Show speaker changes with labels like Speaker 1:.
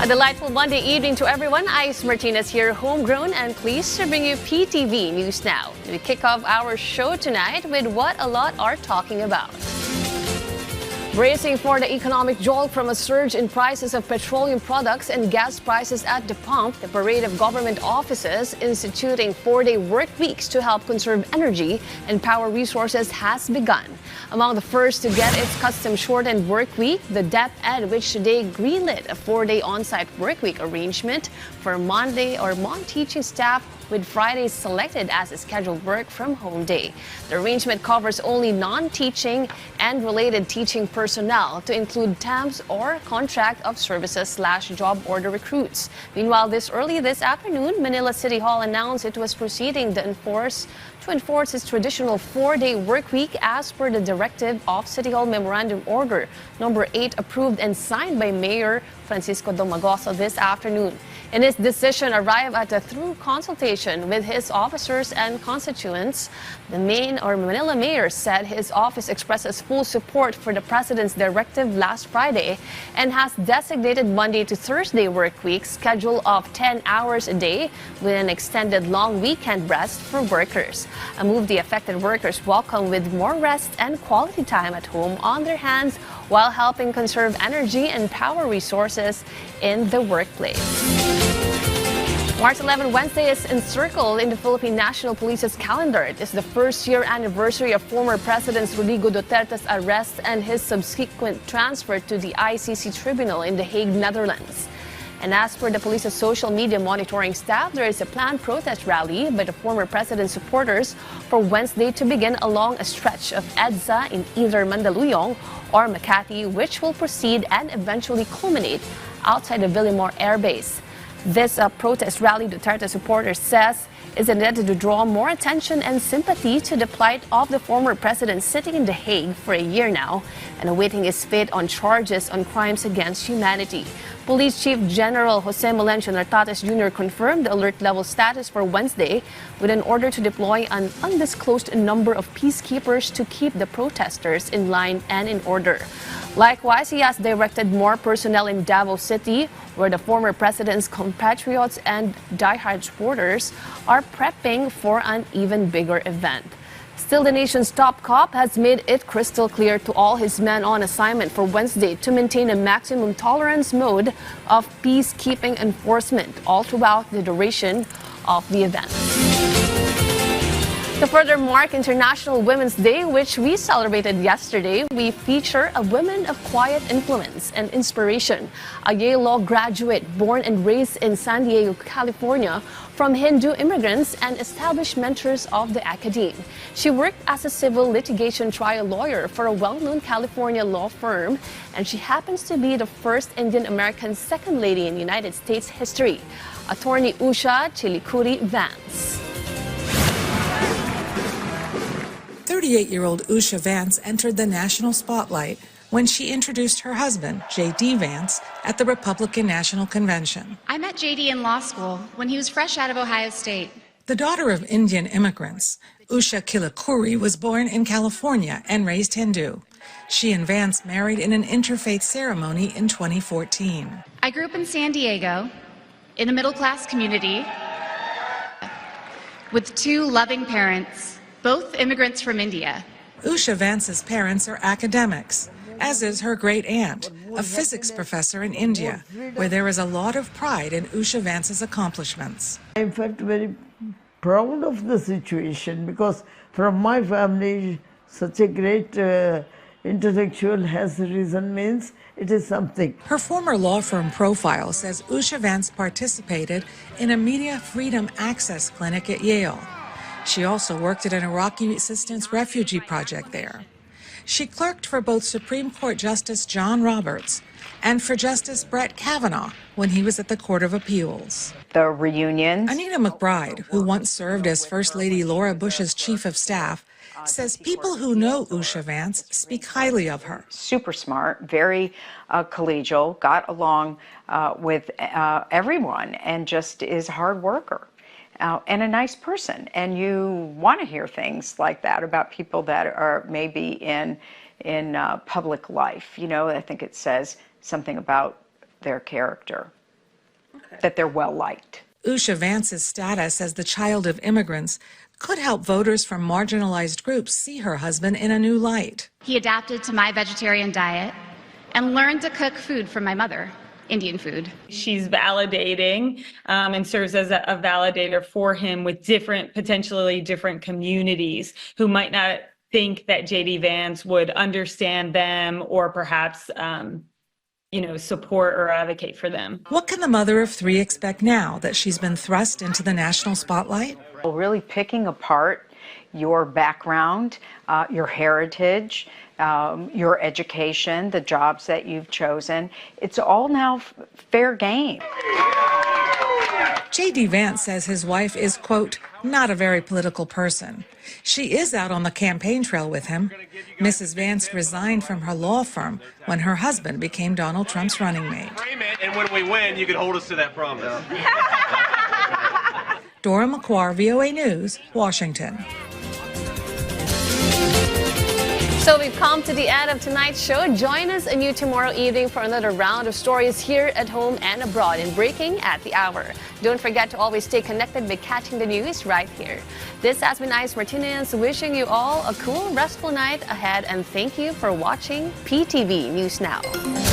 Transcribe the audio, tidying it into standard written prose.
Speaker 1: A delightful Monday evening to everyone. Ice Martinez here, homegrown and pleased to bring you PTV News Now. We kick off our show tonight with what a lot are talking about. Bracing for the economic jolt from a surge in prices of petroleum products and gas prices at the pump, the parade of government offices instituting 4-day work weeks to help conserve energy and power resources has begun. Among the first to get its custom shortened work week, the DepEd, which today greenlit a 4-day on-site work week arrangement for Monday or teaching staff, with Fridays selected as a scheduled work from home day. The arrangement covers only non-teaching and related teaching personnel, to include temps or contract of services/job order recruits. Meanwhile, early this afternoon, Manila City Hall announced it was proceeding to enforce its traditional 4-day work week as per the directive of City Hall Memorandum Order number 8, approved and signed by Mayor Francisco Domagoso this afternoon. In his decision arrived at a through consultation with his officers and constituents, the Manila Mayor said his office expresses full support for the President's directive last Friday and has designated Monday to Thursday work week schedule of 10 hours a day with an extended long weekend rest for workers. A move the affected workers welcome, with more rest and quality time at home on their hands while helping conserve energy and power resources in the workplace. March 11, Wednesday, is encircled in the Philippine National Police's calendar. It is the first-year anniversary of former President Rodrigo Duterte's arrest and his subsequent transfer to the ICC Tribunal in The Hague, Netherlands. And as per the police's social media monitoring staff, there is a planned protest rally by the former president's supporters for Wednesday to begin along a stretch of EDSA in either Mandaluyong or Makati, which will proceed and eventually culminate outside the Villamor Air Base. This protest rally, Duterte supporters says, is intended to draw more attention and sympathy to the plight of the former president sitting in The Hague for a year now and awaiting his fate on charges on crimes against humanity. Police Chief General Jose Melencio Nartates Jr. confirmed the alert level status for Wednesday with an order to deploy an undisclosed number of peacekeepers to keep the protesters in line and in order. Likewise, he has directed more personnel in Davao City, where the former president's compatriots and diehard supporters are prepping for an even bigger event. Still, the nation's top cop has made it crystal clear to all his men on assignment for Wednesday to maintain a maximum tolerance mode of peacekeeping enforcement all throughout the duration of the event. To further mark International Women's Day, which we celebrated yesterday, we feature a woman of quiet influence and inspiration, a Yale Law graduate born and raised in San Diego, California, from Hindu immigrants and established mentors of the academe. She worked as a civil litigation trial lawyer for a well-known California law firm, and she happens to be the first Indian-American second lady in United States history, attorney Usha Chilukuri Vance.
Speaker 2: 38-year-old Usha Vance entered the national spotlight when she introduced her husband, J.D. Vance, at the Republican National Convention.
Speaker 3: I met J.D. in law school when he was fresh out of Ohio State.
Speaker 2: The daughter of Indian immigrants, Usha Chilukuri was born in California and raised Hindu. She and Vance married in an interfaith ceremony in 2014.
Speaker 3: I grew up in San Diego, in a middle-class community, with two loving parents, both immigrants from India.
Speaker 2: Usha Vance's parents are academics, as is her great-aunt, a physics professor in India, where there is a lot of pride in Usha Vance's accomplishments.
Speaker 4: I felt very proud of the situation because from my family, such a great intellectual has risen means it is something.
Speaker 2: Her former law firm profile says Usha Vance participated in a media freedom access clinic at Yale. She also worked at an Iraqi assistance refugee project there. She clerked for both Supreme Court Justice John Roberts and for Justice Brett Kavanaugh when he was at the Court of Appeals.
Speaker 5: The reunions.
Speaker 2: Anita McBride, who once served as First Lady Laura Bush's chief of staff, says people who know Usha Vance speak highly of her.
Speaker 5: Super smart, very collegial, got along with everyone, and just is a hard worker. And a nice person, and you want to hear things like that about people that are maybe in public life. You know, I think it says something about their character. that they're well liked.
Speaker 2: Usha Vance's status as the child of immigrants could help voters from marginalized groups see her husband in a new light.
Speaker 3: He adapted to my vegetarian diet and learned to cook food from my mother, Indian food.
Speaker 6: She's validating and serves as a validator for him with potentially different communities who might not think that J.D. Vance would understand them or perhaps support or advocate for them.
Speaker 2: What can the mother of three expect now that she's been thrust into the national spotlight?
Speaker 5: Really picking apart your background, your heritage, your education, the jobs that you've chosen. It's all now fair game.
Speaker 2: J.D. Vance says his wife is, quote, not a very political person. She is out on the campaign trail with him. Mrs. Vance resigned from her law firm when her husband became Donald Trump's running mate.
Speaker 7: And when we win, you can hold us to that promise.
Speaker 2: Dora McQuarrie, VOA News, Washington.
Speaker 1: So we've come to the end of tonight's show. Join us anew tomorrow evening for another round of stories here at home and abroad in Breaking at the Hour. Don't forget to always stay connected by catching the news right here. This has been Ice Martinez wishing you all a cool, restful night ahead, and thank you for watching PTV News Now.